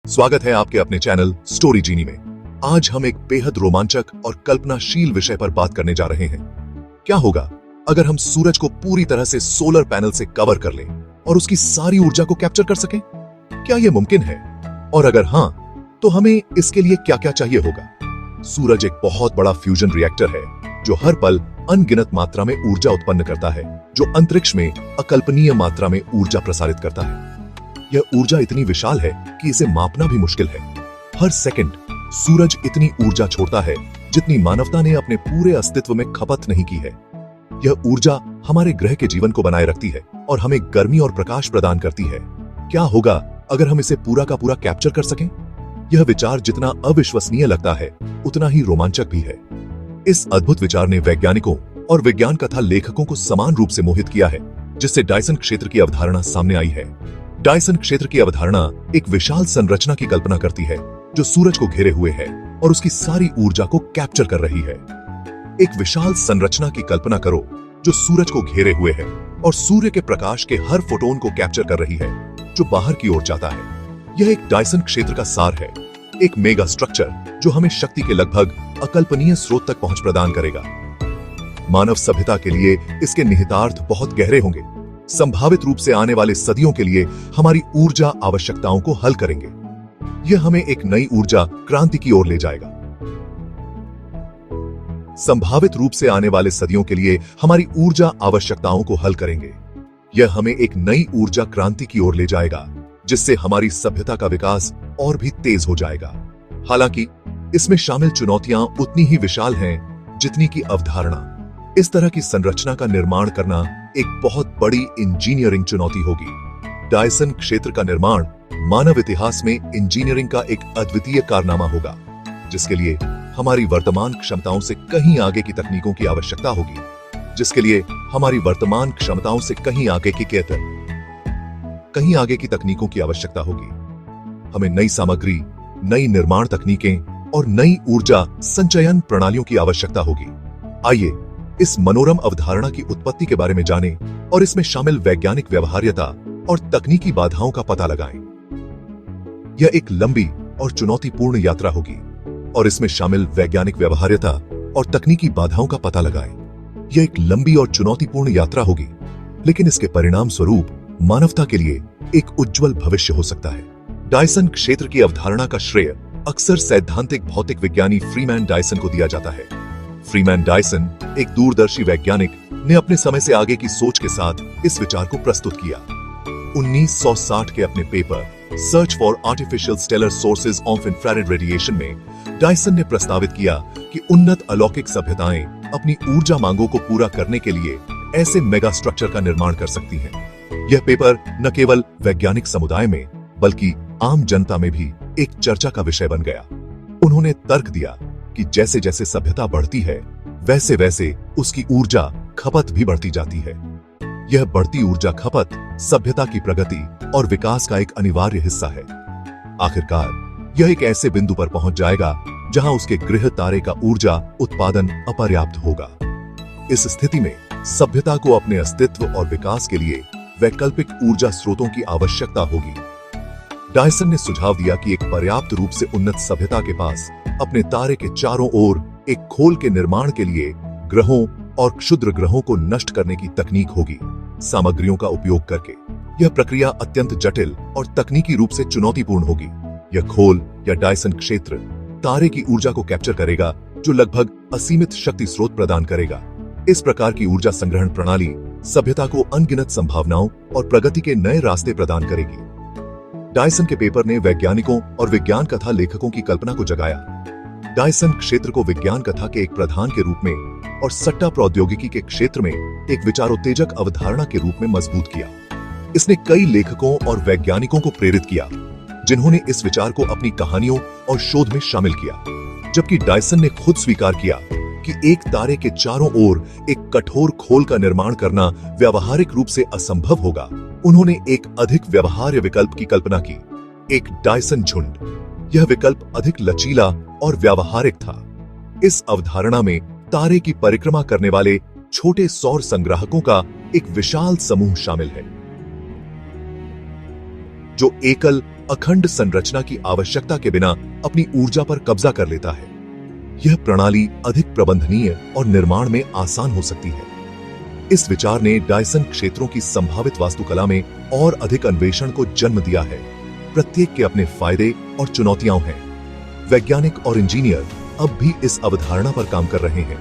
स्वागत है आपके अपने चैनल स्टोरी जीनी में। आज हम एक बेहद रोमांचक और कल्पनाशील विषय पर बात करने जा रहे हैं। क्या होगा अगर हम सूरज को पूरी तरह से सोलर पैनल से कवर कर लें और उसकी सारी ऊर्जा को कैप्चर कर सकें? क्या यह मुमकिन है? और अगर हां, तो हमें इसके लिए क्या-क्या चाहिए होगा? सूरज एक बहुत बड़ा फ्यूजन रिएक्टर है जो हर पल अनगिनत मात्रा में ऊर्जा उत्पन्न करता है, जो अंतरिक्ष में अकल्पनीय मात्रा में ऊर्जा प्रसारित करता है। यह ऊर्जा इतनी विशाल है कि इसे मापना भी मुश्किल है। हर सेकंड सूरज इतनी ऊर्जा छोड़ता है जितनी मानवता ने अपने पूरे अस्तित्व में खपत नहीं की है। यह ऊर्जा हमारे ग्रह के जीवन को बनाए रखती है और हमें गर्मी और प्रकाश प्रदान करती है। क्या होगा अगर हम इसे पूरा का पूरा कैप्चर कर सकें? यह विचार जितना अविश्वसनीय लगता है, उतना ही रोमांचक भी है। इस अद्भुत विचार ने वैज्ञानिकों और विज्ञान कथा लेखकों को समान रूप से मोहित किया है, जिससे डायसन क्षेत्र की अवधारणा सामने आई है। डायसन क्षेत्र की अवधारणा एक विशाल संरचना की कल्पना करती है जो सूरज को घेरे हुए है और उसकी सारी ऊर्जा को कैप्चर कर रही है। एक विशाल संरचना की कल्पना करो जो सूरज को घेरे हुए है और सूर्य के प्रकाश के हर फोटोन को कैप्चर कर रही है जो बाहर की ओर जाता है। यह एक डायसन क्षेत्र का सार है, एक मेगा स्ट्रक्चर जो हमें शक्ति के लगभग अकल्पनीय स्रोत तक पहुंच प्रदान करेगा। मानव सभ्यता के लिए इसके निहितार्थ बहुत गहरे होंगे। संभावित रूप से आने वाले सदियों के लिए हमारी ऊर्जा आवश्यकताओं को हल करेंगे। यह हमें एक नई ऊर्जा क्रांति की ओर ले जाएगा। संभावित रूप से आने वाले सदियों के लिए हमारी ऊर्जा आवश्यकताओं को हल करेंगे। यह हमें एक नई ऊर्जा क्रांति की ओर ले जाएगा, जिससे हमारी सभ्यता का विकास और भी तेज हो जाएगा। हालांकि इसमें शामिल चुनौतियां उतनी ही विशाल हैं जितनी की अवधारणा। इस तरह की संरचना का निर्माण करना एक बहुत बड़ी इंजीनियरिंग चुनौती होगी। डायसन क्षेत्र का निर्माण मानव इतिहास में इंजीनियरिंग का एक अद्वितीय कारनामा होगा, जिसके लिए हमारी वर्तमान क्षमताओं से कहीं आगे की तकनीकों की आवश्यकता होगी। कहीं आगे की तकनीकों की आवश्यकता होगी। हमें नई सामग्री, नई निर्माण तकनीकें और नई ऊर्जा संचयन प्रणालियों की आवश्यकता होगी। आइए इस मनोरम अवधारणा की उत्पत्ति के बारे में जानें और इसमें शामिल वैज्ञानिक व्यवहार्यता और तकनीकी बाधाओं का पता लगाएं। यह एक लंबी और चुनौतीपूर्ण यात्रा होगी और इसमें शामिल वैज्ञानिक व्यवहार्यता और तकनीकी बाधाओं का पता लगाएं। यह एक लंबी और चुनौतीपूर्ण यात्रा होगी, लेकिन इसके परिणाम स्वरूप मानवता के लिए एक उज्जवल भविष्य हो सकता है। डायसन क्षेत्र की अवधारणा का श्रेय अक्सर सैद्धांतिक भौतिक विज्ञानी फ्रीमैन डायसन को दिया जाता है। फ्रीमैन डायसन, एक दूरदर्शी वैज्ञानिक, ने अपने समय से आगे की सोच के साथ इस विचार को प्रस्तुत किया। 1960 के अपने paper search for artificial stellar sources of infrared radiation में डायसन ने प्रस्तावित किया कि उन्नत अलौकिक सभ्यताएं अपनी ऊर्जा मांगों को पूरा करने के लिए ऐसे मेगा स्ट्रक्चर का निर्माण कर सकती हैं। यह पेपर न केवल वैज्ञानिक समुदाय में बल्कि आम जनता में भी एक चर्चा का विषय बन गया। उन्होंने तर्क दिया कि जैसे जैसे सभ्यता बढ़ती है, वैसे वैसे उसकी ऊर्जा खपत भी बढ़ती जाती है। यह बढ़ती ऊर्जा खपत सभ्यता की प्रगति और विकास का एक अनिवार्य हिस्सा है। आखिरकार यह एक ऐसे बिंदु पर पहुंच जाएगा जहां उसके गृह तारे का ऊर्जा उत्पादन अपर्याप्त होगा। इस स्थिति में सभ्यता को अपने अस्तित्व और विकास के लिए वैकल्पिक ऊर्जा स्रोतों की आवश्यकता होगी। डायसन ने सुझाव दिया कि एक पर्याप्त रूप से उन्नत सभ्यता के पास अपने तारे के चारों ओर एक खोल के निर्माण के लिए ग्रहों और क्षुद्र ग्रहों को नष्ट करने की तकनीक होगी। सामग्रियों का उपयोग करके यह प्रक्रिया अत्यंत जटिल और तकनीकी रूप से चुनौतीपूर्ण होगी। यह खोल या डायसन क्षेत्र तारे की ऊर्जा को कैप्चर करेगा, जो लगभग असीमित शक्ति स्रोत प्रदान करेगा। इस प्रकार की ऊर्जा संग्रहण प्रणाली सभ्यता को अनगिनत संभावनाओं और प्रगति के नए रास्ते प्रदान करेगी। डायसन के पेपर ने वैज्ञानिकों और विज्ञान कथा लेखकों की कल्पना को जगाया। डायसन क्षेत्र को विज्ञान कथा के एक प्रधान के रूप में और सट्टा प्रौद्योगिकी के क्षेत्र में एक विचारोत्तेजक अवधारणा के रूप में मजबूत किया। इसने कई लेखकों और वैज्ञानिकों को प्रेरित किया, जिन्होंने इस विचार को अपनी कहानियों और शोध में शामिल किया। जबकि डायसन ने खुद स्वीकार किया कि एक तारे के चारों ओर एक कठोर खोल का निर्माण करना व्यावहारिक रूप से असंभव होगा, उन्होंने एक अधिक व्यवहार्य विकल्प की कल्पना की, एक डायसन झुंड। यह विकल्प अधिक लचीला और व्यावहारिक था। इस अवधारणा में तारे की परिक्रमा करने वाले छोटे सौर संग्राहकों का एक विशाल समूह शामिल है। जो एकल अखंड संरचना की आवश्यकता के बिना अपनी ऊर्जा पर कब्जा कर लेता है। यह प्रणाली अधिक प्रबंधनीय और निर्माण में आसान हो सकती है। इस विचार ने डायसन क्षेत्रों की संभावित वास्तुकला में और अधिक अन्वेषण को जन्म दिया है। प्रत्येक के अपने फायदे और चुनौतियां हैं। वैज्ञानिक और इंजीनियर अब भी इस अवधारणा पर काम कर रहे हैं,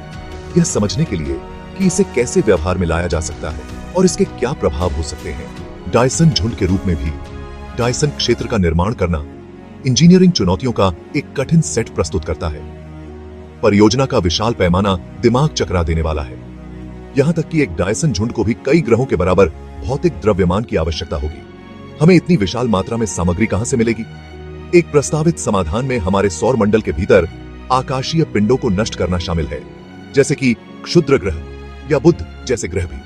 यह समझने के लिए कि इसे कैसे व्यवहार में लाया जा सकता है और इसके क्या प्रभाव हो सकते हैं। डायसन झुंड के रूप में भी डायसन क्षेत्र का निर्माण करना इंजीनियरिंग चुनौतियों का एक कठिन सेट प्रस्तुत करता है। परियोजना का विशाल पैमाना दिमाग चकरा देने वाला है। यहां तक कि एक डायसन झुंड को भी कई ग्रहों के बराबर भौतिक द्रव्यमान की आवश्यकता होगी। हमें इतनी विशाल मात्रा में सामग्री कहां से मिलेगी? एक प्रस्तावित समाधान में हमारे सौर मंडल के भीतर आकाशीय पिंडों को नष्ट करना शामिल है, जैसे कि क्षुद्र ग्रह या बुध जैसे ग्रह भी।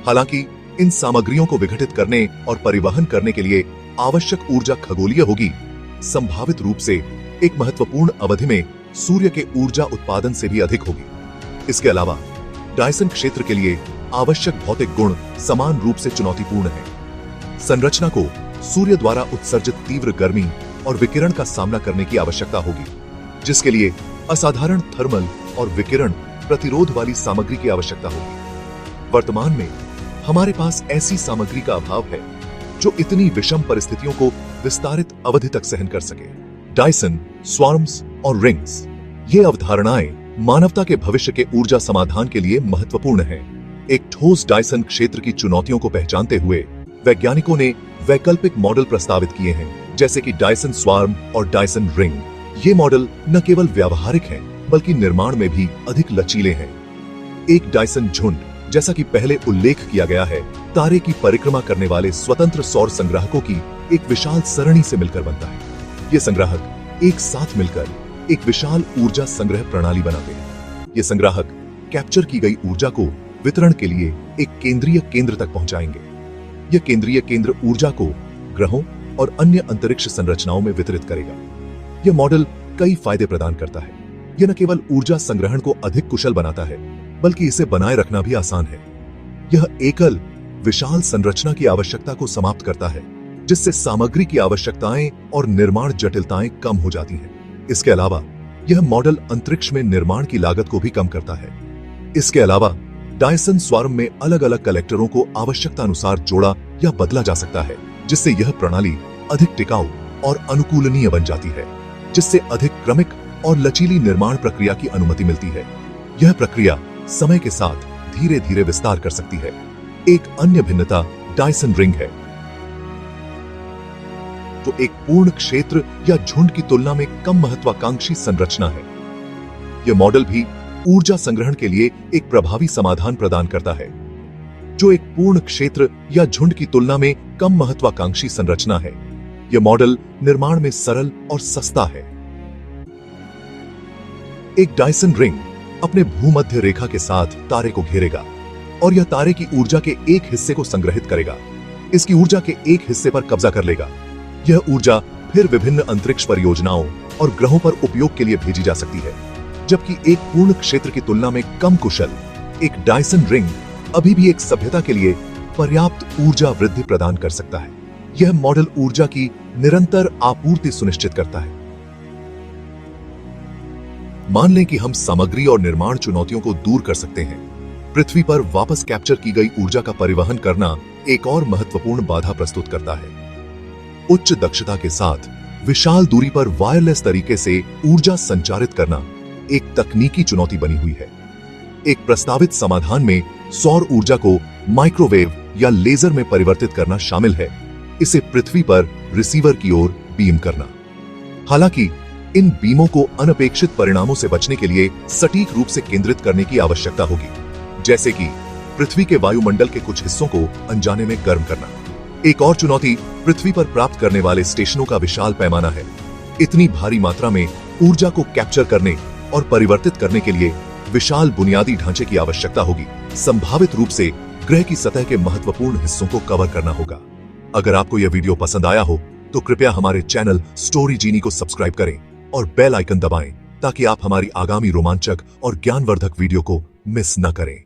हालांकि इन सामग्रियों को विघटित करने और परिवहन करने के लिए आवश्यक ऊर्जा खगोलीय होगी, संभावित रूप से एक महत्वपूर्ण अवधि में सूर्य के ऊर्जा उत्पादन से भी अधिक होगी। इसके अलावा डायसन क्षेत्र के लिए आवश्यक भौतिक गुण समान रूप से चुनौतीपूर्ण है। संरचना को सूर्य द्वारा उत्सर्जित तीव्र गर्मी और विकिरण का सामना करने की आवश्यकता होगी, जिसके लिए असाधारण थर्मल और विकिरण प्रतिरोध वाली सामग्री की आवश्यकता होगी। वर्तमान में हमारे पास ऐसी सामग्री का अभाव है जो इतनी विषम परिस्थितियों को विस्तारित अवधि तक सहन कर सके। डायसन, स्वार्म्स और रिंग्स, ये अवधारणाएं मानवता के भविष्य के ऊर्जा समाधान के लिए महत्वपूर्ण हैं। एक ठोस डायसन क्षेत्र की चुनौतियों को पहचानते हुए वैज्ञानिकों ने वैकल्पिक मॉडल प्रस्तावित किए हैं, जैसे कि डायसन स्वार्म और डायसन रिंग। ये मॉडल न केवल व्यावहारिक हैं, बल्कि निर्माण में भी अधिक लचीले हैं। एक डायसन झुंड, जैसा कि पहले उल्लेख किया गया है, तारे की परिक्रमा करने वाले स्वतंत्र सौर संग्राहकों की एक विशाल सरणी से मिलकर बनता है। ये संग्राहक एक साथ मिलकर एक विशाल ऊर्जा संग्रह प्रणाली बनाते हैं। ये संग्राहक कैप्चर की गई ऊर्जा को वितरण के लिए एक केंद्रीय केंद्र तक पहुंचाएंगे। यह केंद्रीय केंद्र ऊर्जा को ग्रहों और अन्य अंतरिक्ष संरचनाओं में वितरित करेगा। यह मॉडल कई फायदे प्रदान करता है। यह न केवल ऊर्जा संग्रहण को अधिक कुशल बनाता है, बल्कि इसे बनाए रखना भी आसान है। यह एकल विशाल संरचना की आवश्यकता को समाप्त करता है, जिससे सामग्री की आवश्यकताएं और निर्माण जटिलताएं कम हो जाती हैं। इसके अलावा यह मॉडल अंतरिक्ष में निर्माण की लागत को भी कम करता है। इसके अलावा डायसन स्वार्म में अलग अलग कलेक्टरों को आवश्यकता अनुसार जोड़ा या बदला जा सकता है, जिससे यह प्रणाली अधिक टिकाऊ और अनुकूलनीय बन जाती है, जिससे अधिक क्रमिक और लचीली निर्माण प्रक्रिया की अनुमति मिलती है। यह प्रक्रिया समय के साथ धीरे धीरे विस्तार कर सकती है। एक अन्य भिन्नता डायसन रिंग है, जो एक पूर्ण क्षेत्र या झुंड की तुलना में कम महत्वाकांक्षी संरचना है। यह मॉडल भी ऊर्जा संग्रहण के लिए एक प्रभावी समाधान प्रदान करता है, जो एक पूर्ण क्षेत्र या झुंड की तुलना में कम महत्वाकांक्षी संरचना है। यह मॉडल निर्माण में सरल और सस्ता है। एक डायसन रिंग अपने भूमध्य रेखा के साथ तारे को घेरेगा और यह तारे की ऊर्जा के एक हिस्से को संग्रहित करेगा। इसकी ऊर्जा के एक हिस्से पर कब्जा कर लेगा। यह ऊर्जा फिर विभिन्न अंतरिक्ष परियोजनाओं और ग्रहों पर उपयोग के लिए भेजी जा सकती है, जबकि एक पूर्ण क्षेत्र की तुलना में कम कुशल एक डायसन रिंग अभी भी एक सभ्यता के लिए पर्याप्त ऊर्जा वृद्धि प्रदान कर सकता है। यह मॉडल ऊर्जा की निरंतर आपूर्ति सुनिश्चित करता है। मान लें कि हम सामग्री और निर्माण चुनौतियों को दूर कर सकते हैं। पृथ्वी पर वापस कैप्चर की गई ऊर्जा का परिवहन करना एक और महत्वपूर्ण बाधा प्रस्तुत करता है। उच्च दक्षता के साथ विशाल दूरी पर वायरलेस तरीके से ऊर्जा संचारित करना एक तकनीकी चुनौती बनी हुई है। एक प्रस्तावित समाधान में सौर ऊर्जा को माइक्रोवेव या लेजर में परिवर्तित करना शामिल है, इसे पृथ्वी पर रिसीवर की ओर बीम करना। हालांकि इन बीमों को अनपेक्षित परिणामों से बचने के लिए सटीक रूप से केंद्रित करने की आवश्यकता होगी, जैसे कि पृथ्वी के वायुमंडल के कुछ हिस्सों को अनजाने में गर्म करना। एक और चुनौती पृथ्वी पर प्राप्त करने वाले स्टेशनों का विशाल पैमाना है। इतनी भारी मात्रा में ऊर्जा को कैप्चर करने और परिवर्तित करने के लिए विशाल बुनियादी ढांचे की आवश्यकता होगी। संभावित रूप से ग्रह की सतह के महत्वपूर्ण हिस्सों को कवर करना होगा। अगर आपको यह वीडियो पसंद आया हो तो कृपया हमारे चैनल स्टोरी जीनी को सब्सक्राइब करें और बेल आइकन दबाएं, ताकि आप हमारी आगामी रोमांचक और ज्ञानवर्धक वीडियो को मिस न करें।